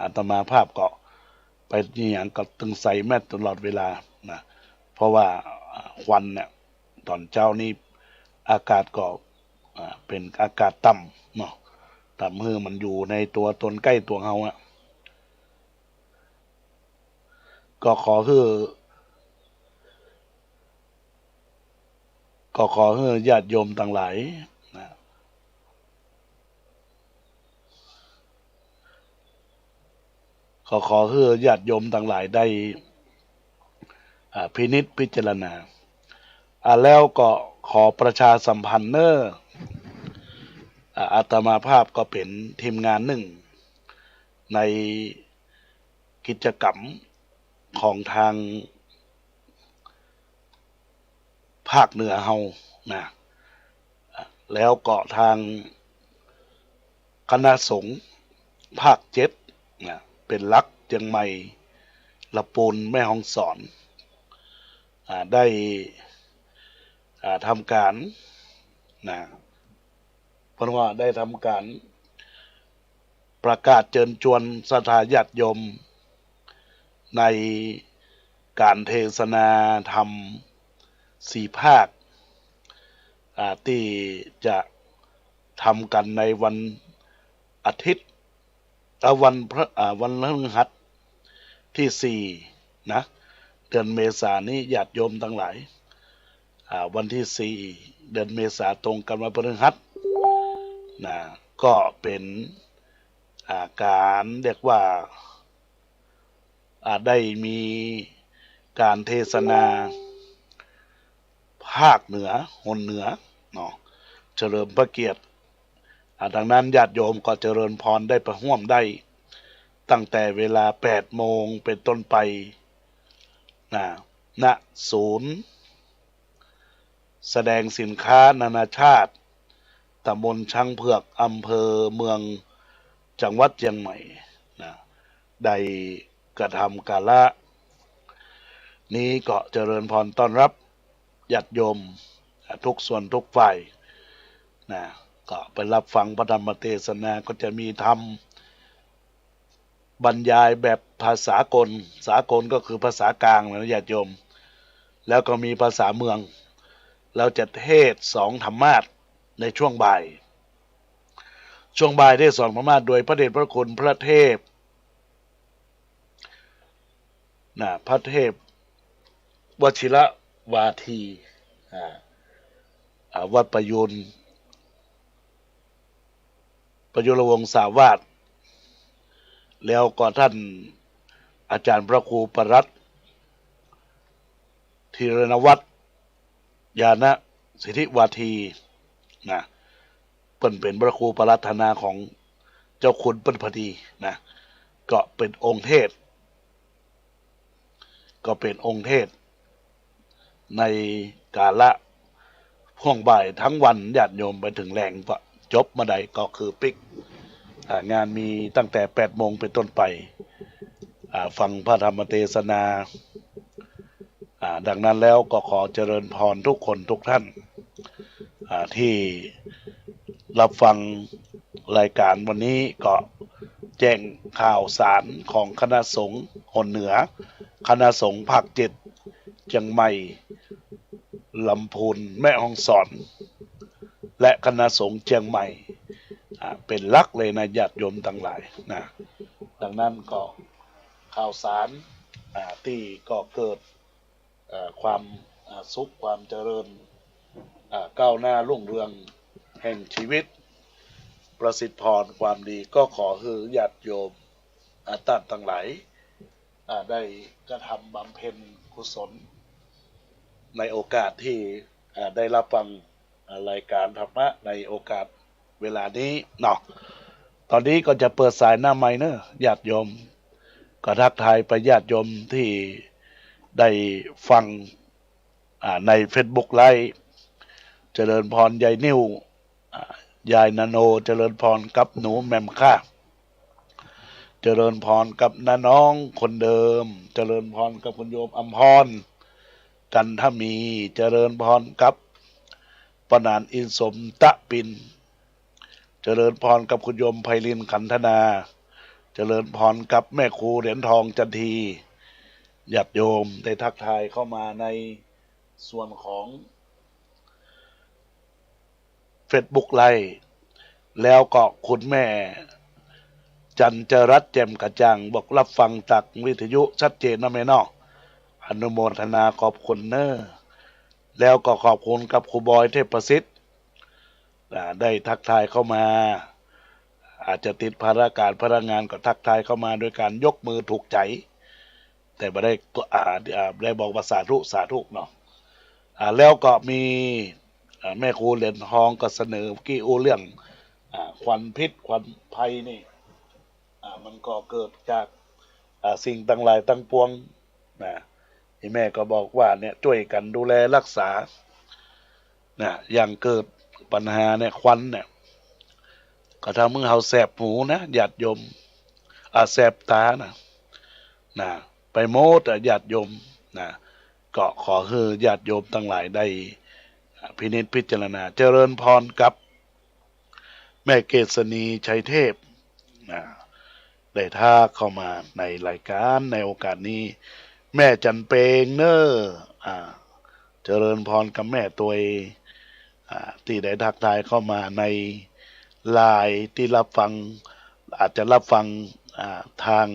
อาตมาภาพก็ไปนี่อย่างก็ตึงใส่แมสตลอดเวลาเพราะว่าควันเนี่ยตอนเช้านี้อากาศก็เป็นอากาศต่ำเนาะต่ำคือมันอยู่ในตัวตนใกล้ตัวเฮาก็ขอให้ญาติโยมทั้งหลายขอให้ญาติโยมทั้งหลายได้พินิจพิจารณาแล้วก็ขอประชาสัมพันธ์เนอะอาตมาภาพก็เป็นทีมงานหนึ่งในกิจกรรมของทางภาคเหนือเฮาแล้วก็ทางคณะสงฆ์ภาค7เป็นหลักเชียงใหม่ละปูนแม่ฮ่องสอนได้ทำการเพราะว่าได้ทำการประกาศเชิญชวนศรัทธาญาติโยมในการเทศนาธรรม4 ภาคที่จะทำกันในวันอาทิตย์วันพฤหัสที่4เดือนเมษายนนี้ญาติโยมทั้งหลายวันที่4เดือนเมษายนตรงกันวันพฤหัสก็เป็นการเรียกว่าได้มีการเทศนา ภาคเหนือหนเหนือเนาะเฉลิมพระเกียรติดังนั้นญาติโยมก็เจริญพรได้ประห่วมได้ตั้งแต่เวลา8 โมงเป็นต้นไปณศูนย์แสดงสินค้านานาชาติตำบลช้างเผือกอำเภอเมืองจังหวัดเชียงใหม่ได้กระทำกาละนี้ก็เจริญพรต้อนรับญาติโยมทุกส่วนทุกฝ่ายก็ไปรับฟังพระธรรมเทศนาก็จะมีธรรมบรรยายแบบภาษากลสากลก็คือภาษากลางนะญาติโยมแล้วก็มีภาษาเมืองเราจะเทศ2 ธรรมาสน์ในช่วงบ่ายเทศ2 ธรรมาสน์โดยพระเดชพระคุณพระเทพพระเทพวชิระวาทีวัดประยุรวงศาวาสแล้วก็ท่านอาจารย์พระครูประรัตน์ธีรณวัฒน์ญาณสิทธิวาทีเป็นพระครูประรัตนาของเจ้าคุณเปิ้นพอดีก็เป็นองค์เทศในกาละพ่วงบ่ายทั้งวันญาติโยมไปถึงแรงก็จบมาใดก็คือปิกงานมีตั้งแต่8 โมงเป็นต้นไปฟังพระธรรมเทศนาดังนั้นแล้วก็ขอเจริญพรทุกคนทุกท่านที่รับฟังรายการวันนี้ก็แจ้งข่าวสารของคณะสงฆ์หนเหนือคณะสงฆ์ภาค7เชียงใหม่ลำพูนแม่ฮ่องสอนและคณะสงฆ์เชียงใหม่เป็นหลักเลยนะญาติโยมทั้งหลายดังนั้นก็ข่าวสารที่ก็เกิดความสุขความเจริญก้าวหน้ารุ่งเรืองแห่งชีวิตประสิทธิพรความดีก็ขอให้ญาติโยมท่านทั้งหลายได้กระทำบำเพ็ญกุศลในโอกาสที่ได้รับฟังรายการธรรมะในโอกาสเวลานี้เนาะตอนนี้ก็จะเปิดสายหน้าไมค์ญาติโยมก็ทักทายไปญาติโยมที่ได้ฟังใน Facebook ไลฟ์เจริญพรยายนิ้วยายนาโนเจริญพรกับหนูแมมค่าเจริญพรกับน้าน้องคนเดิมเจริญพรกับคุณโยมอัมพรกันทมีเจริญพรกับปนานอินสมตะปินเจริญพรกับคุณโยมไพลินขันธนาเจริญพรกับแม่ครูเหรียญทองจันทีญาติโยมได้ทักทายเข้ามาในส่วนของ Facebook ไลฟ์แล้วก็คุณแม่จันเจรัตน์แจ่มกระจ่างบอกรับฟังจากวิทยุชัดเจนนะแม่เนาะอนุโมทนาขอบคุณแล้วก็ขอบคุณกับครูบอยเทพประสิทธิ์ได้ทักทายเข้ามาอาจจะติดภารการพนักงานก็ทักทายเข้ามาโดยการยกมือถูกใจแต่ไม่ได้ได้บอกภาษาสาธุเนาะแล้วก็มีแม่ครูเหรียญทองก็เสนอกี้เรื่องควันพิษควันภัยนี่มันก็เกิดจากสิ่งต่างหลายต่างปวงที่แม่ก็บอกว่าเนี่ยช่วยกันดูแลรักษาอย่างเกิดปัญหาเนี่ยควันเนี่ยก็ทำให้เราแสบหูนะญาติโยมแสบตานะไปโมดญาติโยมก็ขอให้ญาติโยมทั้งหลายได้พินิจพิจารณาเจริญพรกับแม่เกษณีชัยเทพได้ท่าเข้ามาในรายการในโอกาสนี้แม่จันเปงเจริญพรกับแม่ตัวที่ได้ทักทายเข้ามาในไลน์ที่รับฟังอาจจะรับฟังทาง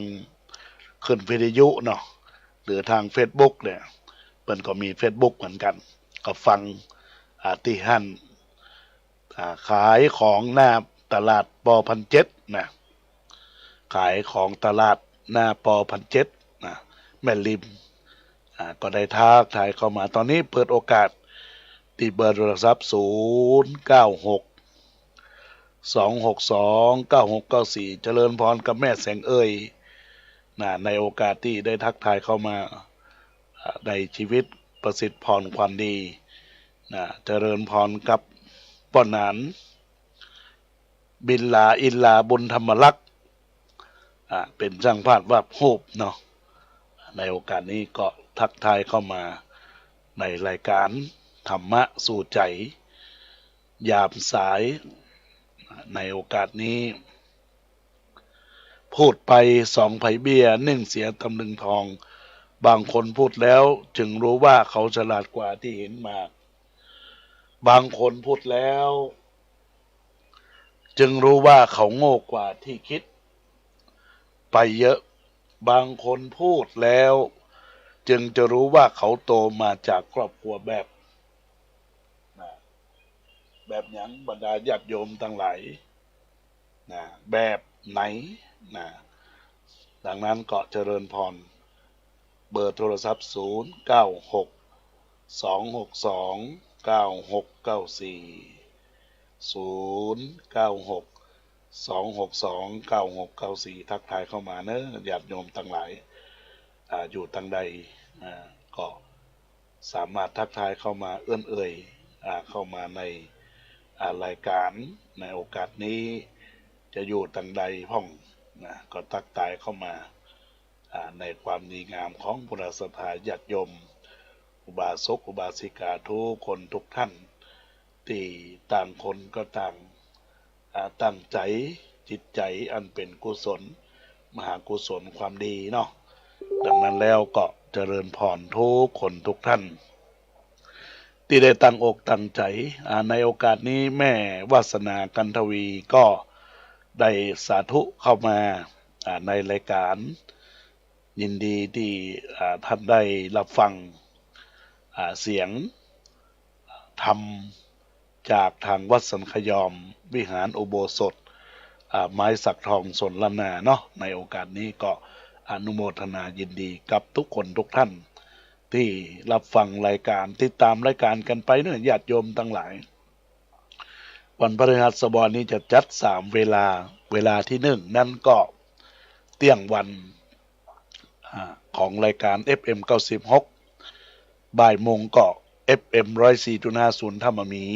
ขึ้นวิทยุเนาะหรือทาง Facebook เนี่ยเพิ่นก็มี Facebook เหมือนกันก็ฟังที่หั่นขายของหน้าตลาดป.1,700นะขายของตลาดหน้าป.1,700นะแม่ริมก็ได้ทักทายเข้ามาตอนนี้เปิดโอกาส ติเบอร์โทรศัพท์096 262 9694เจริญพรกับแม่แสงเอ่ยในโอกาสที่ได้ทักทายเข้ามาในชีวิตประสิทธิ์พรความดีเจริญพรกับป้อนหนานบินลาอินลาบุญธรรมลักษณ์เป็นช่างภาพวาดรูปเนาะในโอกาสนี้ก็ทักทายเข้ามาในรายการธรรมะสู่ใจยามสายในโอกาสนี้พูดไป2ไผ่เบี้ย1เสียตำลึงทองบางคนพูดแล้วจึงรู้ว่าเขาฉลาดกว่าที่เห็นมาบางคนพูดแล้วจึงรู้ว่าเขาโง่กว่าที่คิดไปเยอะบางคนพูดแล้วจึงจะรู้ว่าเขาโตมาจากครอบครัวแบบหยังบรรดาญาติโยมทั้งหลายแบบไหนดังนั้นก็เจริญพรเบอร์โทรศัพท์096 262 9694 ทักทายเข้ามาเนอะญาติโยมทั้งหลายอยู่ทางใดก็สามารถทักทายเข้ามาเอื้อนเอ่ยเข้ามาในรายการในโอกาสนี้จะอยู่ทางใดห้องก็ทักทายเข้ามาในความดีงามของพุทธศรัทธาญาติโยมอุบาสกอุบาสิกาทุกคนทุกท่านที่ต่างคนก็ต่างตั้งใจจิตใจอันเป็นกุศลมหากุศลความดีเนาะดังนั้นแล้วก็เจริญพรทุกคนทุกท่านที่ได้ตั้งอกตั้งใจในโอกาสนี้แม่วาสนากันทวีก็ได้สาธุเข้ามาในรายการยินดีที่ท่านได้รับฟังเสียงธรรมจากทางวัดสันขยอมวิหารอุโบสถไม้สักทองสนละนาเนาะในโอกาสนี้ก็อนุโมทนายินดีกับทุกคนทุกท่านที่รับฟังรายการติดตามรายการกันไปเนื่อญาติโยมทั้งหลายวันพฤหัสบดีนี้จะจัด3เวลาที่1นั่นก็เที่ยงวันของรายการ FM 96บ่ายโมงก็ FM 104.50ธรรมมี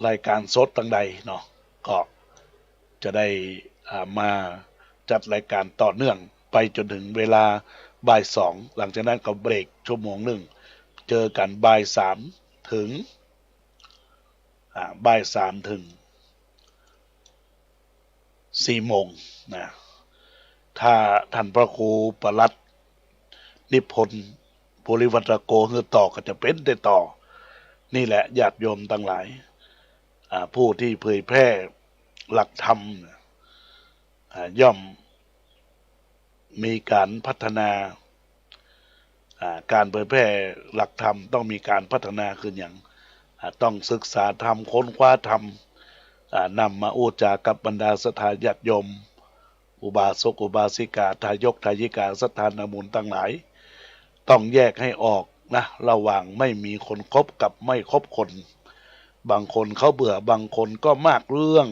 รายการสดตั้งใดเนาะก็จะได้มาจัดรายการต่อเนื่องไปจนถึงเวลาบ่าย2หลังจากนั้นก็เบรกชั่วโมงหนึ่งเจอกันบ่าย3ถึงบ่าย3ถึง4โมงนะถ้าท่านพระครูประหลัดนิพนธ์ภูริวัตรโกเฮือต่อก็จะเป็นได้ต่อนี่แหละญาติโยมทั้งหลายผู้ที่เผยแพร่หลักธรรมย่อมมีการพัฒนาการเผยแพร่หลักธรรมต้องมีการพัฒนาขึ้นอย่างต้องศึกษาธรรมค้นคว้าธรรมนำมาอุจากับบรรดาศรัทธาญาติโยมอุบาสกอุบาสิกาทายกทายิกาศรัทธานามูลทั้งหลายต้องแยกให้ออกนะระหว่างไม่มีคนคบกับไม่คบคนบางคนเขาเบื่อบางคนก็มากเรื่อง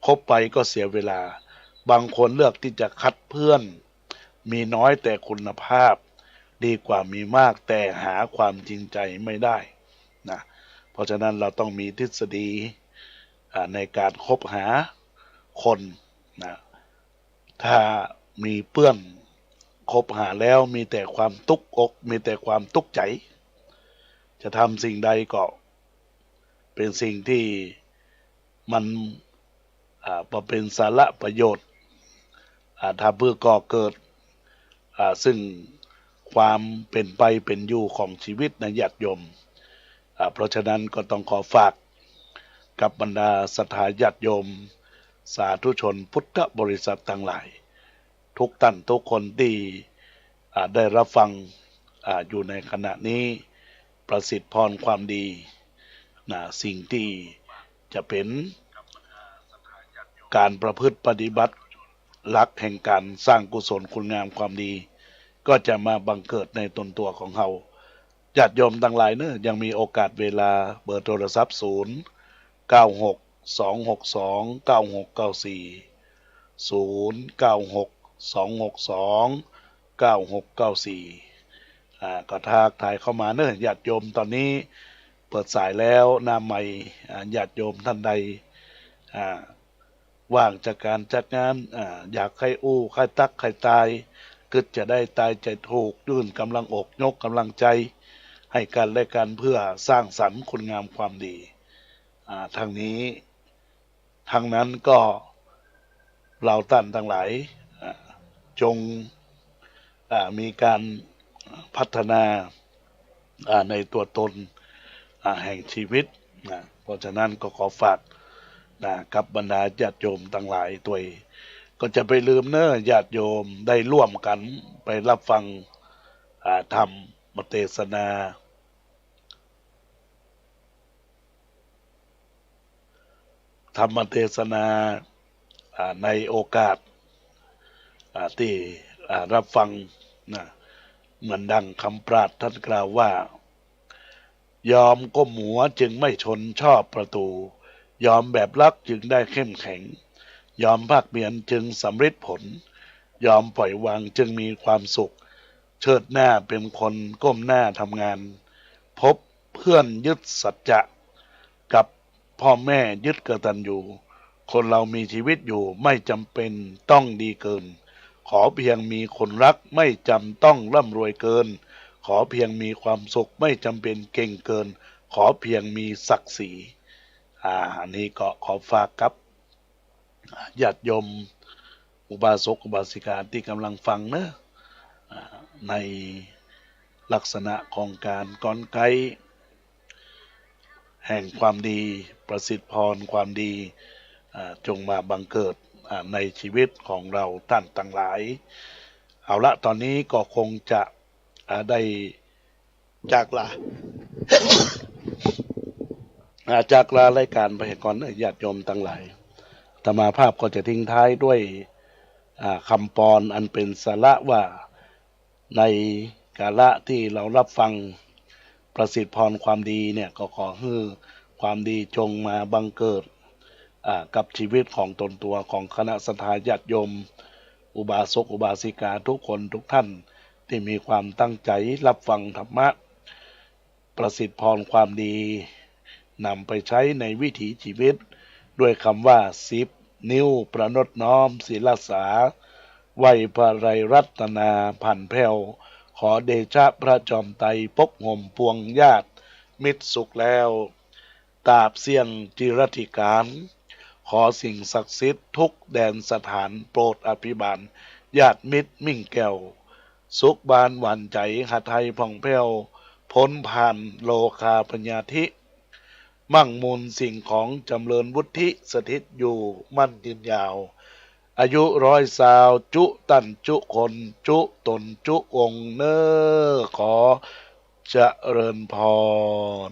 คบไปก็เสียเวลาบางคนเลือกที่จะคัดเพื่อนมีน้อยแต่คุณภาพดีกว่ามีมากแต่หาความจริงใจไม่ได้นะเพราะฉะนั้นเราต้องมีทฤษฎีในการคบหาคนนะถ้ามีเพื่อนคบหาแล้วมีแต่ความทุกข์อกมีแต่ความทุกข์ใจจะทำสิ่งใดก็เป็นสิ่งที่มันเป็นสาระประโยชน์ถ้าเพื่อก่อเกิดซึ่งความเป็นไปเป็นอยู่ของชีวิตในญาติโยมเพราะฉะนั้นก็ต้องขอฝากกับบรรดาศรัทธาญาติโยมสาธุชนพุทธบริษัททั้งหลายทุกท่านทุกคนที่ได้รับฟังอยู่ในขณะนี้ประสิทธิ์พรความดีสิ่งที่จะเป็นการประพฤติปฏิบัติหลักแห่งการสร้างกุศลคุณงามความดีก็จะมาบังเกิดในตนตัวของเรา ญาติโยมทั้งหลายเนอะยังมีโอกาสเวลาเบอร์โทรศัพท์096-262-9694ก็ทักทายเข้ามาเนอะญาติโยมตอนนี้เปิดสายแล้วหน้าใหม่ญาติโยมท่านใดว่างจากการจัดงานอยากให้อู้ใครตักใครตายกึดจะได้ตายใจถูกยื่นกำลังอกยกกำลังใจให้กันและกันเพื่อสร้างสรรค์คุณงามความดีทางนี้ทางนั้นก็เราท่านทั้งหลายจงมีการพัฒนาในตัวตนแห่งชีวิตเพราะฉะนั้นก็ขอฝากกับบรรดาญาติโยมทั้งหลายตัวก็จะไปลืมเนอะญาติโยมได้ร่วมกันไปรับฟังธรรมเทศนาในโอกาสที่รับฟังเหมือนดังคำปราชญ์ท่านกล่าวว่ายอมก้มหัวจึงไม่ชนชอบประตูยอมแบบรักจึงได้เข้มแข็งยอมภาคเพียรจึงสำเร็จผลยอมปล่อยวางจึงมีความสุขเชิดหน้าเป็นคนก้มหน้าทำงานพบเพื่อนยึดสัจจะกับพ่อแม่ยึดกตัญญูคนเรามีชีวิตอยู่ไม่จำเป็นต้องดีเกินขอเพียงมีคนรักไม่จำต้องร่ำรวยเกินขอเพียงมีความสุขไม่จำเป็นเก่งเกินขอเพียงมีศักดิ์ศรีอันนี้ก็ขอฝากกับญาติโยมอุบาสกอุบาสิกาที่กำลังฟังนะในลักษณะของการกลไกแห่งความดีประสิทธิพรความดีจงมาบังเกิดในชีวิตของเราท่านทั้งหลายเอาละตอนนี้ก็คงจะได้จากลา จากลารายการไปก่อนญาติโยมทั้งหลายธรรมาภาพก็จะทิ้งท้ายด้วยคำปอนอันเป็นสาระว่าในกาละที่เรารับฟังประสิทธิพรความดีเนี่ยก็ขอให้ความดีจงมาบังเกิดกับชีวิตของตนตัวของคณะสัตยาติโยมอุบาสกอุบาสิกาทุกคนทุกท่านที่มีความตั้งใจรับฟังธรรมะประสิทธิพรความดีนำไปใช้ในวิถีชีวิตด้วยคำว่า10 นิ้วประนดน้อมศิลสาไหวพระไรรัตนาผ่านแผ่วขอเดชะพระจอมไตรปกห่มปวงญาติมิตรสุขแล้วตราบเสี่ยงจิรธิการขอสิ่งศักดิ์สิทธิ์ทุกแดนสถานโปรดอภิบาลญาติมิตรมิ่งแก้วสุขบานหวานใจหาไทยผ่องแผ้วพ้นผ่านโลคาปัญญาธิมั่งมูลสิ่งของจำเริญวุฒิสถิตอยู่มั่นยืนยาวอายุ100 สาวจุตันจุคนจุตนจุองค์เนอขอเจริญพร